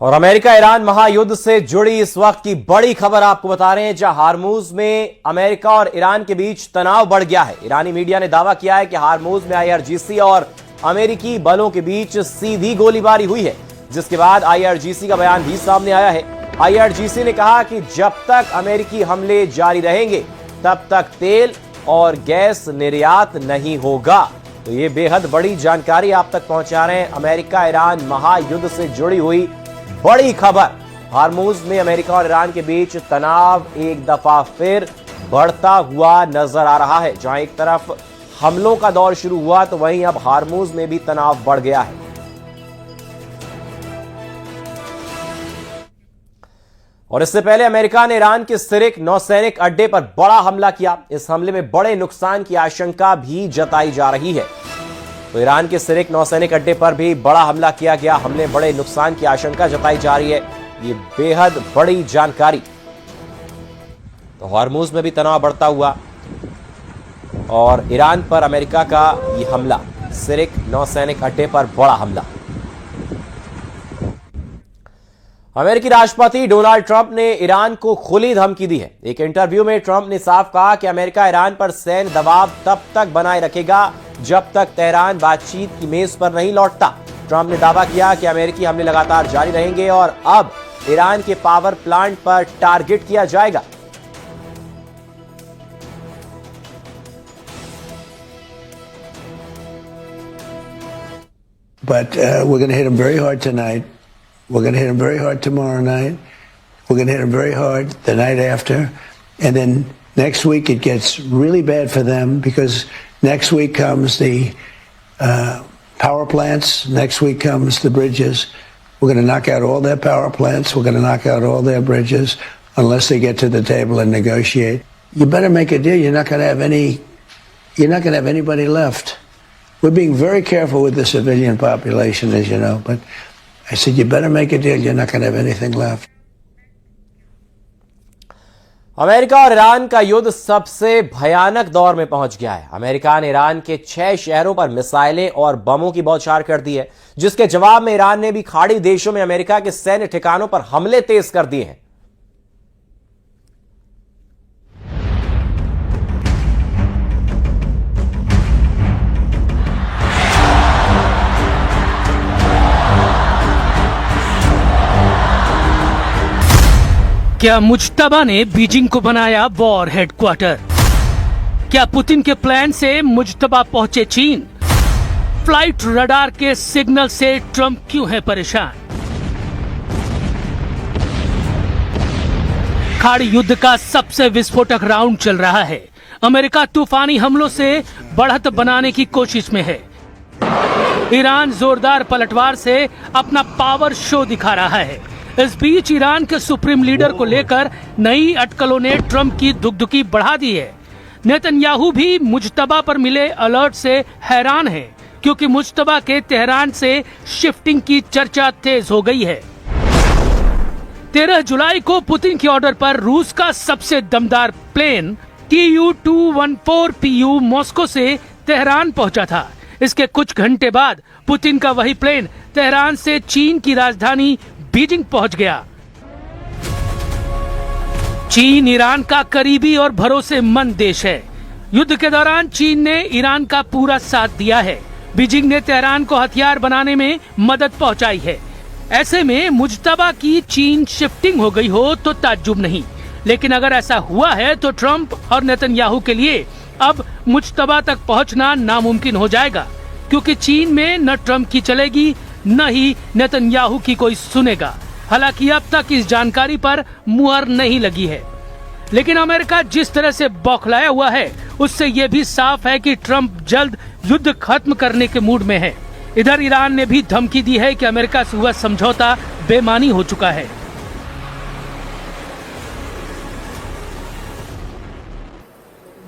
और America Iran महायुद्ध से जुड़ी इस वक्त की बड़ी खबर आपको बता रहे हैं, जहां हार्मूज में अमेरिका और ईरान के बीच तनाव बढ़ गया है। ईरानी मीडिया ने दावा किया है कि हार्मूज में IRGC और अमेरिकी बलों के बीच सीधी गोलीबारी हुई है, जिसके बाद IRGC का बयान भी सामने आया है। IRGC ने कहा कि जब तक अमेरिकी हमले जारी रहेंगे तब तक तेल और गैस निर्यात नहीं होगा। तो ये बेहद बड़ी जानकारी आप तक पहुंचा रहे हैं। अमेरिका ईरान महायुद्ध से जुड़ी हुई बड़ी खबर। हार्मूज में अमेरिका और ईरान के बीच तनाव एक दफा फिर बढ़ता हुआ नजर आ रहा है। जहां एक तरफ हमलों का दौर शुरू हुआ तो वहीं अब हार्मूज में भी तनाव बढ़ गया है। और इससे पहले अमेरिका ने ईरान के सिरिक नौसैनिक अड्डे पर बड़ा हमला किया। इस हमले में बड़े नुकसान की आशंका भी जताई जा रही है। तो ईरान के सिरिक नौसैनिक अड्डे पर भी बड़ा हमला किया गया। हमले बड़े नुकसान की आशंका जताई जा रही है। ये बेहद बड़ी जानकारी। तो हार्मूज में भी तनाव बढ़ता हुआ और ईरान पर अमेरिका का ये हमला, सिरिक नौसैनिक अड्डे पर बड़ा हमला। अमेरिकी राष्ट्रपति डोनाल्ड ट्रंप ने ईरान को खुली धमकी दी है। एक इंटरव्यू में ट्रंप ने साफ कहा कि अमेरिका ईरान पर सैन्य दबाव तब तक बनाए रखेगा जब तक तेहरान बातचीत की मेज पर नहीं लौटता। ट्रंप ने दावा किया कि अमेरिकी हमले लगातार जारी रहेंगे और अब ईरान के पावर प्लांट पर टारगेट किया जाएगा। But we're going to hit them very hard tonight. We're going to hit them very hard tomorrow night. We're going to hit them very hard the night after. And then next week it gets really bad for them because next week comes the power plants. Next week comes the bridges. We're going to knock out all their power plants. We're going to knock out all their bridges unless they get to the table and negotiate. You better make a deal. You're not going to have anybody left. We're being very careful with the civilian population, as you know, but I said, you better make a deal. You're not going to have anything left. America और Iran का युद्ध सबसे भयानक दौर में पहुंच गया है। अमेरिका ने ईरान के 6 शहरों पर मिसाइलें और बमों की बौछार कर दी है, जिसके जवाब में ईरान ने भी खाड़ी देशों में अमेरिका के सैन्य ठिकानों पर हमले तेज कर दिए हैं। क्या मुज्तबा ने बीजिंग को बनाया वॉर हेडक्वार्टर? क्या पुतिन के प्लान से मुज्तबा पहुंचे चीन? फ्लाइट रडार के सिग्नल से ट्रंप क्यों है परेशान? खाड़ी युद्ध का सबसे विस्फोटक राउंड चल रहा है। अमेरिका तूफानी हमलों से बढ़त बनाने की कोशिश में है। ईरान जोरदार पलटवार से अपना पावर शो दिखा रहा है। इस बीच ईरान के सुप्रीम लीडर को लेकर नई अटकलों ने ट्रंप की दुगदुगी बढ़ा दी है। नेतन्याहू भी मुज्तबा पर मिले अलर्ट से हैरान है, क्योंकि मुज्तबा के तेहरान से शिफ्टिंग की चर्चा तेज हो गई है। 13 जुलाई को पुतिन के ऑर्डर पर रूस का सबसे दमदार प्लेन Tu-214PU मॉस्को से तेहरान पहुंचा था। इसके कुछ घंटे बाद पुतिन का वही प्लेन तेहरान से चीन की राजधानी बीजिंग पहुंच गया। चीन ईरान का करीबी और भरोसेमंद देश है। युद्ध के दौरान चीन ने ईरान का पूरा साथ दिया है। बीजिंग ने तेहरान को हथियार बनाने में मदद पहुंचाई है। ऐसे में मुज्तबा की चीन शिफ्टिंग हो गई हो तो ताज्जुब नहीं, लेकिन अगर ऐसा हुआ है तो ट्रंप और नेतन्याहू के लिए अब मुज्तबा तक पहुंचना नामुमकिन हो जाएगा, क्योंकि चीन में न ट्रंप की चलेगी न ही नेतन्याहू की कोई सुनेगा। हालांकि अब तक इस जानकारी पर मुहर नहीं लगी है, लेकिन अमेरिका जिस तरह से बौखलाया हुआ है उससे यह भी साफ है कि ट्रंप जल्द युद्ध खत्म करने के मूड में है। इधर ईरान ने भी धमकी दी है कि अमेरिका से हुआ समझौता बेमानी हो चुका है।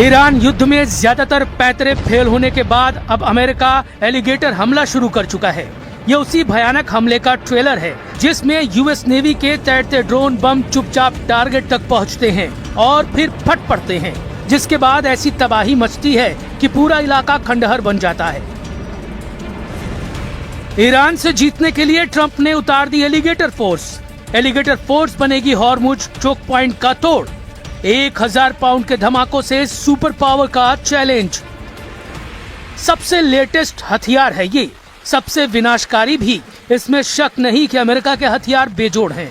ईरान युद्ध में ज्यादातर पैतरे फेल होने के बाद अब अमेरिका एलिगेटर हमला शुरू कर चुका है। ये उसी भयानक हमले का ट्रेलर है जिसमें यूएस नेवी के तैरते ड्रोन बम चुपचाप टारगेट तक पहुंचते हैं और फिर फट पड़ते हैं, जिसके बाद ऐसी तबाही मचती है कि पूरा इलाका खंडहर बन जाता है। ईरान से जीतने के लिए ट्रंप ने उतार दी एलिगेटर फोर्स। एलिगेटर फोर्स बनेगी हॉर्मुज चोक पॉइंट का तोड़। 1000 पाउंड के धमाकों से सुपर पावर का चैलेंज। सबसे लेटेस्ट हथियार है ये, सबसे विनाशकारी भी। इसमें शक नहीं कि अमेरिका के हथियार बेजोड़ हैं।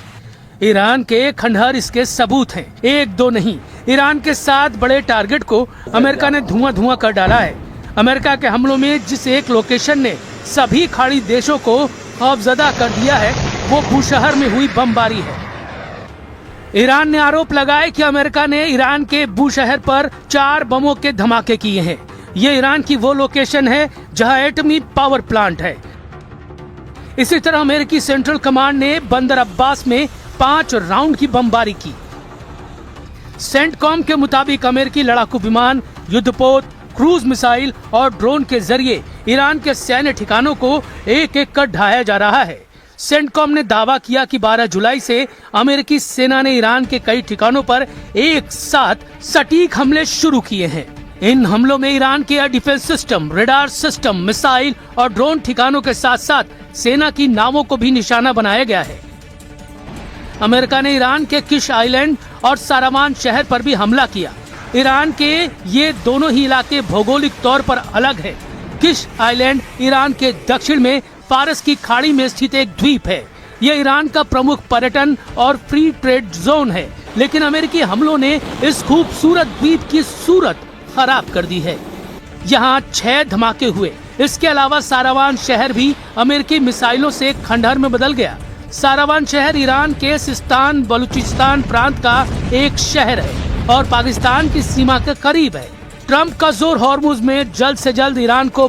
ईरान के खंडहर इसके सबूत हैं, एक दो नहीं। ईरान के 7 बड़े टारगेट को अमेरिका ने धुआं कर डाला है। अमेरिका के हमलों में जिस एक लोकेशन ने सभी खाड़ी देशों को खौफजदा कर दिया है वो बूशहर में हुई बमबारी है। ईरान ने आरोप लगाया कि अमेरिका ने ईरान के बूशहर पर 4 बमों के धमाके किए हैं। ये ईरान की वो लोकेशन है जहां एटमी पावर प्लांट है। इसी तरह अमेरिकी सेंट्रल कमांड ने बंदर अब्बास में 5 राउंड की बमबारी की। सेंटकॉम के मुताबिक अमेरिकी लड़ाकू विमान, युद्धपोत, क्रूज मिसाइल और ड्रोन के जरिए ईरान के सैन्य ठिकानों को एक एक कर ढाया जा रहा है। सेंटकॉम ने दावा किया कि 12 जुलाई से अमेरिकी सेना ने ईरान के कई ठिकानों पर एक साथ सटीक हमले शुरू किए हैं। इन हमलों में ईरान के air defence system, radar system, missile और ड्रोन ठिकानों के साथ साथ सेना की नावों को भी निशाना बनाया गया है। अमेरिका ने ईरान के किश आइलैंड और सारावान शहर पर भी हमला किया। ईरान के ये दोनों ही इलाके भौगोलिक तौर पर अलग है। किश आइलैंड ईरान के दक्षिण में फारस की खाड़ी में स्थित एक द्वीप है। यह ईरान का प्रमुख पर्यटन और फ्री ट्रेड जोन है, लेकिन अमेरिकी हमलों ने इस खूबसूरत द्वीप की सूरत खराब कर दी है। यहाँ 6 धमाके हुए। इसके अलावा सारावान शहर भी अमेरिकी मिसाइलों से खंडहर में बदल गया। सारावान शहर ईरान के सिस्तान बलूचिस्तान प्रांत का एक शहर है और पाकिस्तान की सीमा के करीब है। ट्रंप का जोर हॉर्मुज में जल्द से जल्द ईरान को।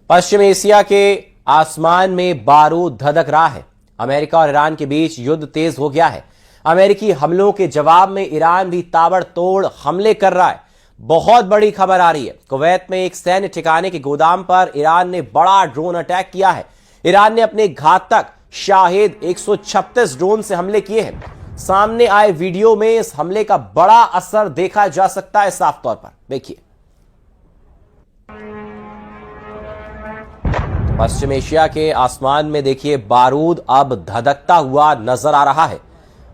पश्चिम एशिया के आसमान में बारूद धधक रहा है। अमेरिका और ईरान के बीच युद्ध तेज हो गया है। अमेरिकी हमलों के जवाब में ईरान भी ताबड़तोड़ हमले कर रहा है। बहुत बड़ी खबर आ रही है। कुवैत में एक सैन्य ठिकाने के गोदाम पर ईरान ने बड़ा ड्रोन अटैक किया है। ईरान ने अपने घातक शाहिद 136 ड्रोन से हमले किए हैं। सामने आए वीडियो में इस हमले का बड़ा असर देखा जा सकता है साफ तौर पर। देखिए, पश्चिम एशिया के आसमान में देखिए बारूद अब धधकता हुआ नजर आ रहा है।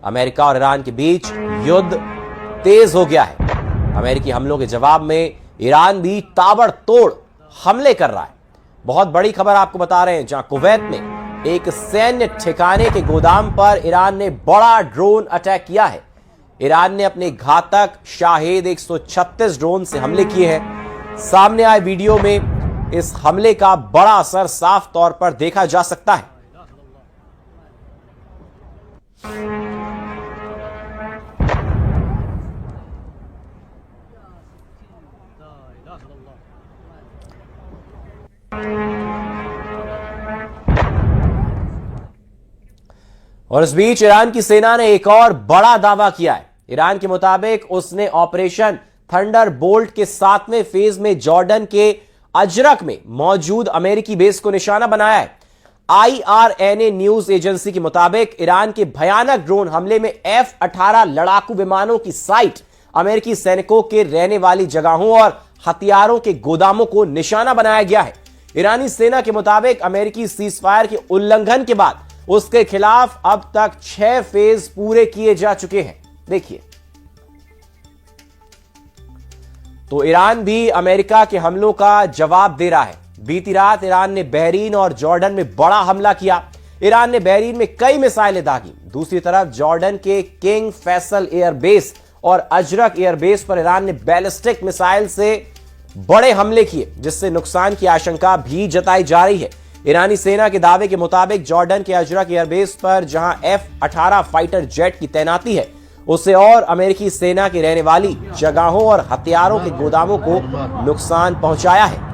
अमेरिका और ईरान के बीच युद्ध तेज हो गया है। अमेरिकी हमलों के जवाब में ईरान भी ताबड़तोड़ हमले कर रहा है। बहुत बड़ी खबर आपको बता रहे हैं, जहां कुवैत में एक सैन्य ठिकाने के गोदाम पर ईरान ने बड़ा ड्रोन अटैक किया है। ईरान ने अपने घातक शाहिद 136 ड्रोन से हमले किए हैं। सामने आए वीडियो में इस हमले का बड़ा असर साफ तौर पर देखा जा सकता है। और इस बीच ईरान की सेना ने एक और बड़ा दावा किया है। ईरान के मुताबिक उसने ऑपरेशन थंडरबोल्ट के 7वें फेज में जॉर्डन के अजरक में मौजूद अमेरिकी बेस को निशाना बनाया है। IRNA न्यूज एजेंसी के मुताबिक ईरान के भयानक ड्रोन हमले में F-18 लड़ाकू विमानों की साइट, अमेरिकी सैनिकों के रहने वाली जगहों और हथियारों के गोदामों को निशाना बनाया गया है। ईरानी सेना के मुताबिक अमेरिकी सीजफायर के उल्लंघन के बाद उसके खिलाफ अब तक 6 फेज पूरे किए जा चुके हैं। देखिए, तो ईरान भी अमेरिका के हमलों का जवाब दे रहा है। बीती रात ईरान ने बहरीन और जॉर्डन में बड़ा हमला किया। ईरान ने बहरीन में कई मिसाइलें दागी। दूसरी तरफ जॉर्डन के किंग फैसल एयरबेस और अजरक एयरबेस पर ईरान ने बैलिस्टिक मिसाइल से बड़े हमले किए, जिससे नुकसान की आशंका भी जताई जा रही है। ईरानी सेना के दावे के मुताबिक जॉर्डन के अजरक एयरबेस पर जहां F-18 फाइटर जेट की तैनाती है, उसे और अमेरिकी सेना की रहने वाली जगहों और हथियारों के गोदामों को नुकसान पहुंचाया है।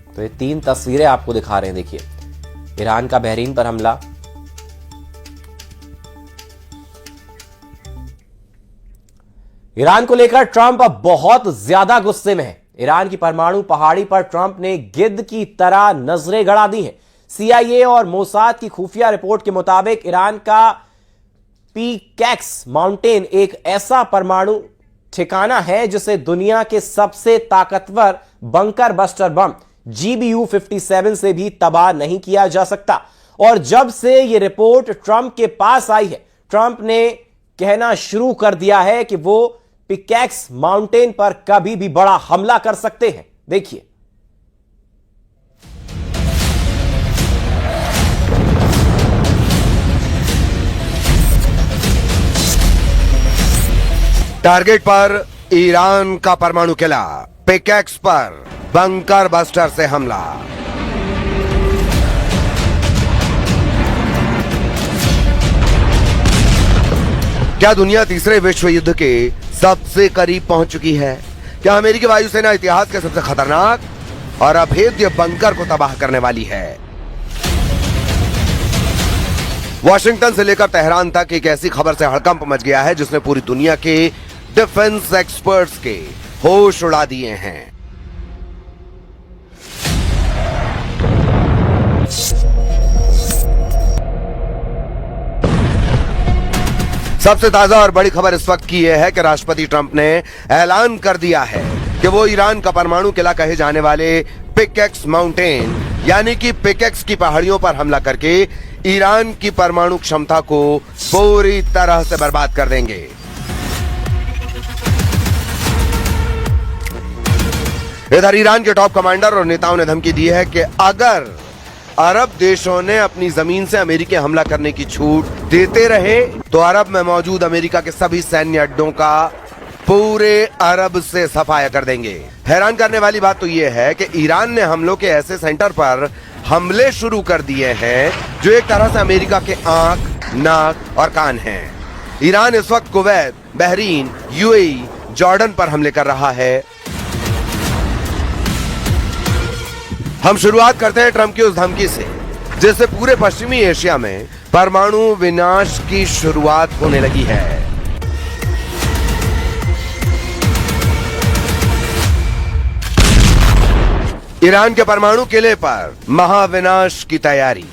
तो ये 3 तस्वीरें आपको दिखा रहे हैं। देखिए, ईरान का बहरीन पर हमला, ईरान को लेकर ट्रंप अब बहुत ज्यादा गुस्से में है। ईरान की परमाणु पहाड़ी पर ट्रंप ने गिद्ध की तरह नजरें गड़ा दी हैं। CIA और मोसाद की खुफिया रिपोर्ट के मुताबिक ईरान का पिकैक्स माउंटेन एक ऐसा परमाणु ठिकाना है जिसे दुनिया के सबसे ताकतवर बंकर बस्टर बम GBU-57 से भी तबाह नहीं किया जा सकता। और जब से यह रिपोर्ट ट्रंप के पास आई है, ट्रंप ने कहना शुरू कर दिया है कि वो पिकैक्स माउंटेन पर कभी भी बड़ा हमला कर सकते हैं। देखिए, टारगेट पर ईरान का परमाणु किला, पिकैक्स पर बंकर बस्टर से हमला। क्या दुनिया तीसरे विश्व युद्ध के सबसे करीब पहुंच चुकी है? क्या अमेरिकी वायुसेना इतिहास के सबसे खतरनाक और अभेद्य बंकर को तबाह करने वाली है? वॉशिंगटन से लेकर तेहरान तक एक ऐसी खबर से हड़कंप मच गया है जिसने पूरी दुनिया के डिफेंस एक्सपर्ट्स के होश उड़ा दिए हैं। सबसे ताजा और बड़ी खबर इस वक्त की यह है कि राष्ट्रपति ट्रंप ने ऐलान कर दिया है कि वो ईरान का परमाणु किला कहे जाने वाले पिकैक्स माउंटेन यानी कि पिकैक्स की पहाड़ियों पर हमला करके ईरान की परमाणु क्षमता को पूरी तरह से बर्बाद कर देंगे। इधर ईरान के टॉप कमांडर और नेताओं ने धमकी दी है कि अगर अरब देशों ने अपनी जमीन से अमेरिकी हमला करने की छूट देते रहे तो अरब में मौजूद अमेरिका के सभी सैन्य अड्डों का पूरे अरब से सफाया कर देंगे। हैरान करने वाली बात तो यह है कि ईरान ने हमलों के ऐसे सेंटर पर हमले शुरू कर दिए हैं जो एक तरह से अमेरिका के आंख, नाक और कान हैं। ईरान इस वक्त कुवैत, बहरीन, UAE, जॉर्डन पर हमले कर रहा है। हम शुरुआत करते हैं ट्रंप की उस धमकी से जिससे पूरे पश्चिमी एशिया में परमाणु विनाश की शुरुआत होने लगी है। ईरान के परमाणु किले पर महाविनाश की तैयारी।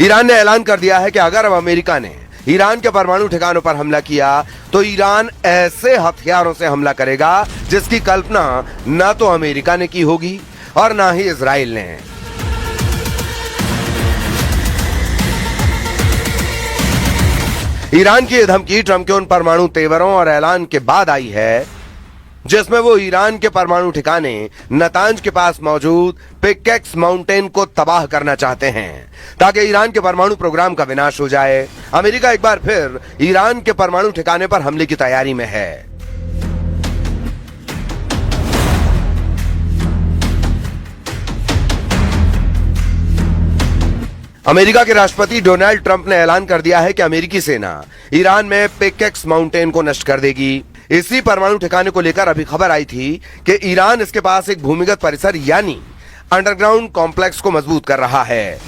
ईरान ने ऐलान कर दिया है कि अगर अब अमेरिका ने ईरान के परमाणु ठिकानों पर हमला किया तो ईरान ऐसे हथियारों से हमला करेगा जिसकी कल्पना न तो अमेरिका ने की होगी और ना ही इजराइल ने। ईरान की यह धमकी ट्रंप के उन परमाणु तेवरों और ऐलान के बाद आई है जिसमें वो ईरान के परमाणु ठिकाने नतांज के पास मौजूद पिकैक्स माउंटेन को तबाह करना चाहते हैं ताकि ईरान के परमाणु प्रोग्राम का विनाश हो जाए। अमेरिका एक बार फिर ईरान के परमाणु ठिकाने पर हमले की तैयारी में है। अमेरिका के राष्ट्रपति डोनाल्ड ट्रंप ने ऐलान कर दिया है कि अमेरिकी सेना ईरान में पिकैक्स माउंटेन को नष्ट कर देगी। इसी परमाणु ठिकाने को लेकर अभी खबर आई थी कि ईरान इसके पास एक भूमिगत परिसर यानी अंडरग्राउंड कॉम्प्लेक्स को मजबूत कर रहा है।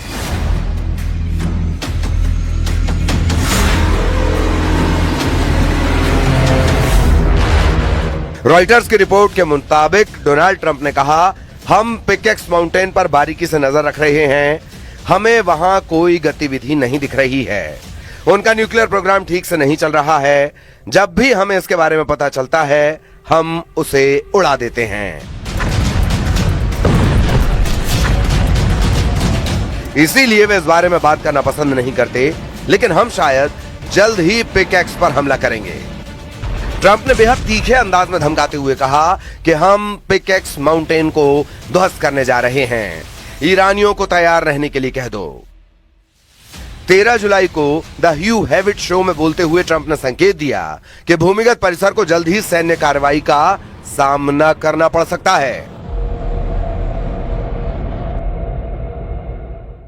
रॉयटर्स की रिपोर्ट के मुताबिक डोनाल्ड ट्रंप ने कहा, हम पिकैक्स माउंटेन पर बारीकी से नजर रख रहे हैं, हमें वहां कोई गतिविधि नहीं दिख रही है। उनका न्यूक्लियर प्रोग्राम ठीक से नहीं चल रहा है। जब भी हमें इसके बारे में पता चलता है हम उसे उड़ा देते हैं। इसीलिए वे इस बारे में बात करना पसंद नहीं करते, लेकिन हम शायद जल्द ही पिकैक्स पर हमला करेंगे। ट्रंप ने बेहद तीखे अंदाज में धमकाते हुए कहा कि हम पिकैक्स माउंटेन को ध्वस्त करने जा रहे हैं। ईरानियों को तैयार रहने के लिए कह दो। 13 जुलाई को द ह्यू हेविट शो में बोलते हुए ट्रंप ने संकेत दिया कि भूमिगत परिसर को जल्द ही सैन्य कार्रवाई का सामना करना पड़ सकता है।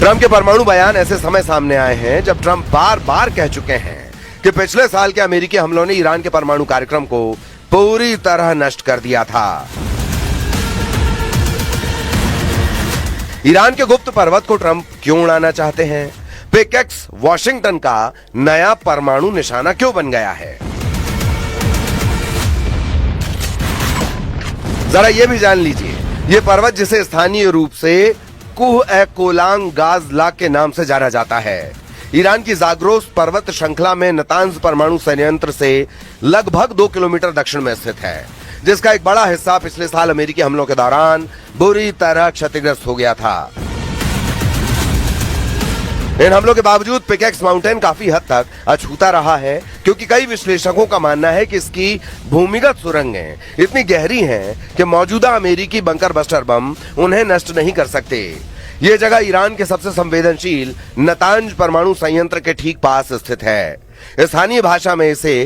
ट्रंप के परमाणु बयान ऐसे समय सामने आए हैं जब ट्रंप बार बार कह चुके हैं कि पिछले साल के अमेरिकी हमलों ने ईरान के परमाणु कार्यक्रम को पूरी तरह नष्ट कर दिया था। ईरान के गुप्त पर्वत को ट्रंप क्यों उड़ाना चाहते हैं? पिकेक्स वॉशिंगटन का नया परमाणु निशाना क्यों बन गया है? जरा यह भी जान लीजिए, यह पर्वत जिसे स्थानीय रूप से कुह-ए-कोलांग गाज लाक के नाम से जाना जाता है, ईरान की जाग्रोस पर्वत श्रृंखला में नतांज परमाणु संयंत्र से लगभग 2 किलोमीटर दक्षिण में स्थित है, जिसका एक बड़ा हिस्सा पिछले साल अमेरिकी हमलों के दौरान बुरी तरह क्षतिग्रस्त हो गया था। इन हमलों के बावजूद पिकेक्स माउंटेन काफी हद तक अछूता रहा है, क्योंकि कई विश्लेषकों का मानना है कि इसकी भूमिगत सुरंगें इतनी गहरी हैं कि मौजूदा अमेरिकी बंकर बस्टर बम उन्हें नष्ट नहीं कर सकते। ये जगह ईरान के सबसे संवेदनशील नतांज परमाणु संयंत्र के ठीक पास स्थित है। स्थानीय भाषा में इसे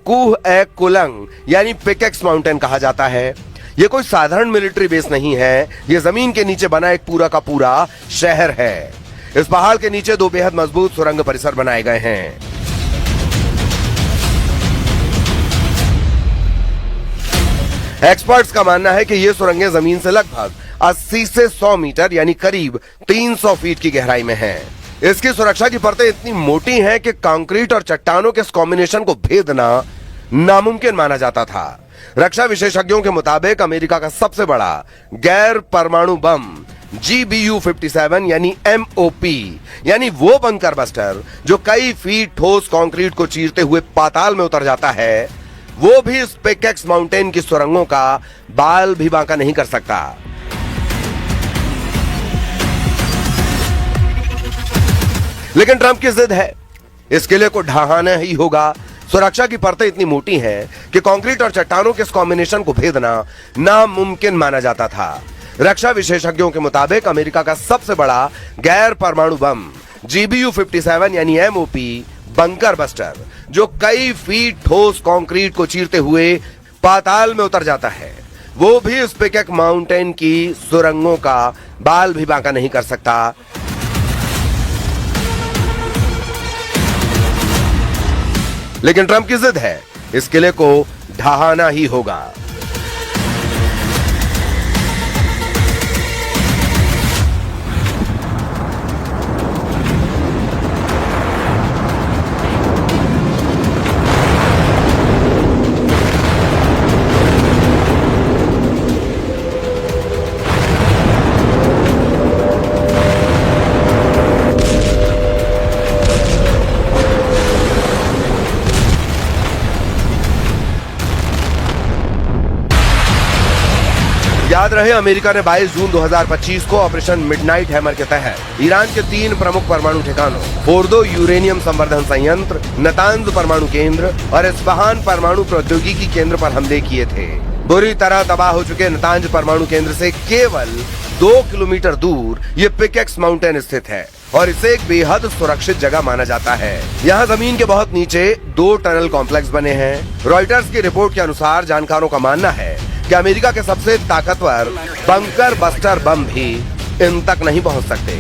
कुह-ए-कोलांग यानी पिकेक्स माउंटेन कहा जाता है। ये कोई साधारण मिलिट्री बेस नहीं है, ये जमीन के नीचे बना एक पूरा का पूरा शहर है। इस पहाड़ के नीचे 2 बेहद मजबूत सुरंग परिसर बनाए गए हैं। एक्सपर्ट्स का मानना है कि ये सुरंगें जमीन से लगभग 80 से 100 मीटर यानी करीब 300 फीट की गहराई में हैं। इसकी सुरक्षा की परतें इतनी मोटी हैं कि कंक्रीट और चट्टानों के इस कॉम्बिनेशन को भेदना नामुमकिन माना जाता था। रक्षा विशेषज्ञों के मुताबिक अमेरिका का सबसे बड़ा गैर परमाणु बम GBU-57 यानी MOP यानी वो बंकर बस्टर जो कई फीट ठोस कंक्रीट को चीरते हुए पाताल में उतर जाता है, वो भी इस पिकेक्स माउंटेन की सुरंगों का बाल भी बांका नहीं कर सकता। लेकिन ट्रंप की जिद है, इस किले को ढहाना ही होगा। सुरक्षा की परतें इतनी मोटी हैं कि कंक्रीट और चट्टानों के इस कॉम्बिनेशन को भेदना नामुमकिन माना जाता था। रक्षा विशेषज्ञों के मुताबिक अमेरिका का सबसे बड़ा गैर परमाणु बम GBU-57 यानी MOP बंकर बस्टर जो कई फीट ठोस कंक्रीट को चीरते हुए पाताल में उतर जाता है, वो भी इस पिकेक्स माउंटेन की सुरंगों का बाल भी बांका नहीं कर सकता। लेकिन ट्रंप की जिद है, इस किले को ढहाना ही होगा। याद रहे, अमेरिका ने 22 जून 2025 को ऑपरेशन मिडनाइट हैमर के तहत ईरान के 3 प्रमुख परमाणु ठिकानों फोर्दो यूरेनियम संवर्धन संयंत्र, नतांज परमाणु केंद्र और इस्फहान परमाणु प्रौद्योगिकी केंद्र पर हमले किए थे। बुरी तरह तबाह हो चुके नतांज परमाणु केंद्र से केवल 2 किलोमीटर दूर ये पिकेक्स माउंटेन स्थित है और इसे एक बेहद सुरक्षित जगह माना जाता है। यहाँ जमीन के बहुत नीचे 2 टनल कॉम्प्लेक्स बने हैं। रॉयटर्स की रिपोर्ट के अनुसार जानकारों का मानना है कि अमेरिका के सबसे ताकतवर बंकर बस्टर बम भी इन तक नहीं पहुंच सकते।